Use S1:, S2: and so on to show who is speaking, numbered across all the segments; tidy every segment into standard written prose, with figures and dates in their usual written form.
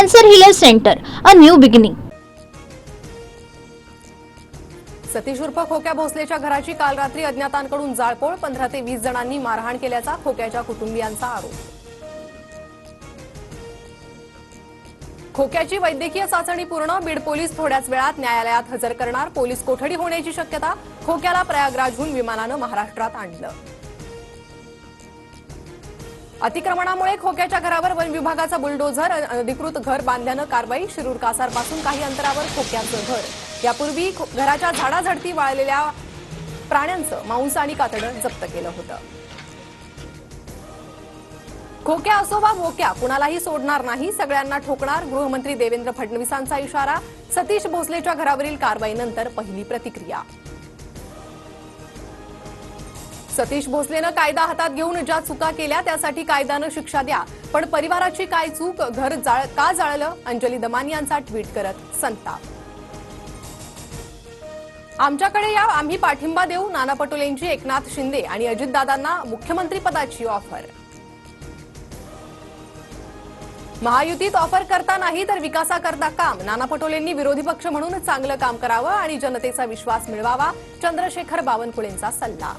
S1: Cancer Healer Center, a new beginning.
S2: Satish उर्फ खोक्या भोसलेच्या घराची काल रात्री अज्ञातांकडून जाळपोळ, 15 ते 20 जणांनी मारहाण केल्याचा खोक्याच्या कुटुंबियांचा आरोप. खोक्याची वैद्यकीय चाचणी पूर्ण, बीड पोलीस थोड्याच वेळात न्यायालयात हजर करणार. पोलीस कोठडी होण्याची शक्यता. खोक्याला प्रयागराजहून विमानानं महाराष्ट्रात आणलं. अतिक्रमणामुळे खोक्याच्या घरावर वन विभागाचा बुलडोझर, अनधिकृत घर बांधल्यानं कारवाई. शिरूर कासारपासून काही अंतरावर खोक्याचं घर. यापूर्वी घराच्या झाडाझडती वाळलेल्या प्राण्यांचं मांस आणि कातडं जप्त केलं होतं. खोक्या असो वा मोक्या, कुणालाही सोडणार नाही, सगळ्यांना ठोकणार. गृहमंत्री देवेंद्र फडणवीसांचा इशारा. सतीश भोसलेच्या घरावरील कारवाईनंतर पहिली प्रतिक्रिया. सतीश भोसलेनं कायदा हातात घेऊन ज्या चुका केल्या त्यासाठी कायद्यानं शिक्षा द्या, पण परिवाराची काय चूक, घर का जाळलं? अंजली दमानी यांचा ट्विट करत संताप. आमच्याकडे या, आम्ही पाठिंबा देऊ. नाना पटोलेंची एकनाथ शिंदे आणि अजितदादांना मुख्यमंत्रीपदाची ऑफर. महायुतीत ऑफर करता नाही तर विकासाकरता काम. नाना पटोलेंनी विरोधी पक्ष म्हणून चांगलं काम करावं आणि जनतेचा विश्वास मिळवावा. चंद्रशेखर बावनकुळेंचा सल्ला.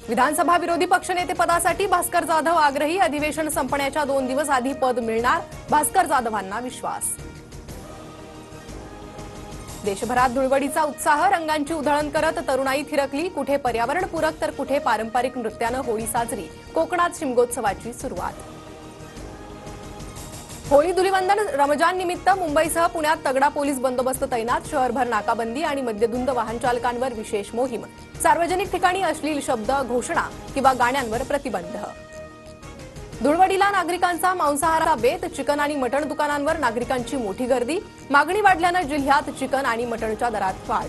S2: विधानसभा विरोधी पक्षनेते पदासाठी भास्कर जाधव आग्रही. अधिवेशन संपण्याच्या 2 दिवस आधी पद मिळणार, भास्कर जाधवांना विश्वास. देशभरात धुळवडीचा उत्साह, रंगांची उधळण करत तरुणाई थिरकली. कुठे पर्यावरणपूरक तर कुठे पारंपरिक नृत्यानं होळी साजरी. कोकणात शिमगोत्सवाची सुरुवात. होळी धुलीवंदन रमजान निमित्त मुंबईसह पुण्यात तगडा पोलीस बंदोबस्त तैनात. शहरभर नाकाबंदी आणि मद्यधुंद वाहन चालकांवर विशेष मोहीम. सार्वजनिक ठिकाणी अश्लील शब्द, घोषणा किंवा गाण्यांवर प्रतिबंध. धुळवडीला नागरिकांचा मांसाहाराचा बेत. चिकन आणि मटण दुकानांवर नागरिकांची मोठी गर्दी. मागणी वाढल्यानं जिल्ह्यात चिकन आणि मटणच्या दरात वाढ.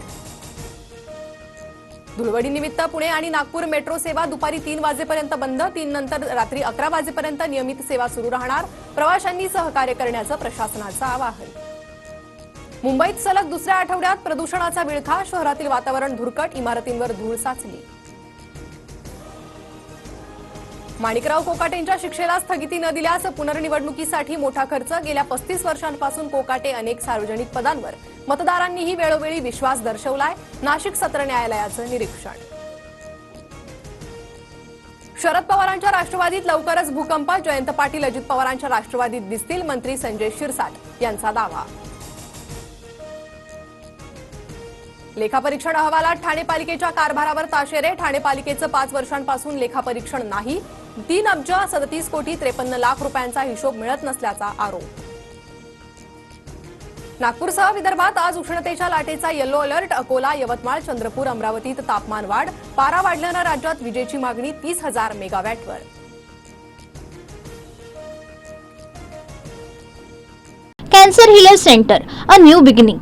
S2: धुळवडीनिमित्त पुणे आणि नागपूर मेट्रो सेवा दुपारी 3 वाजेपर्यंत बंद. 3 नंतर रात्री 11 वाजेपर्यंत नियमित सेवा सुरू राहणार. प्रवाशांनी सहकार्य करण्याचं प्रशासनाचं आवाहन. मुंबईत सलग दुसऱ्या आठवड्यात प्रदूषणाचा विळखा. शहरातील वातावरण धुरकट, इमारतींवर धूळ साचली. माणिकराव कोकाटेंच्या शिक्षेला स्थगिती न दिल्यास पुनर्निवडणुकीसाठी मोठा खर्च. गेल्या 35 वर्षांपासून कोकाटे अनेक सार्वजनिक पदांवर. मतदारांनीही वेळोवेळी विश्वास दर्शवलाय. नाशिक सत्र न्यायालयाचं निरीक्षण. शरद पवारांच्या राष्ट्रवादीत लवकरच भूकंप. जयंत पाटील अजित पवारांच्या राष्ट्रवादीत दिसतील. मंत्री संजय शिरसाट यांचा दावा. लेखापरीक्षण अहवालात ठाणे पालिकेच्या कारभारावर ताशेरे. ठाणे पालिकेचं 5 वर्षांपासून लेखापरीक्षण नाही. 3 अब्ज 37 कोटी 53 लाख रुपयांचा हिशोब मिळत नसल्याचा आरोप. नागपूरसह विदर्भात आज उष्णतेच्या लाटेचा येलो अलर्ट. अकोला, यवतमाळ, चंद्रपूर, अमरावतीत तापमान वाढ. पारा वाढल्यानं राज्यात विजेची मागणी 30,000 मेगावॅटवर.
S1: Cancer Healer Center, a new beginning.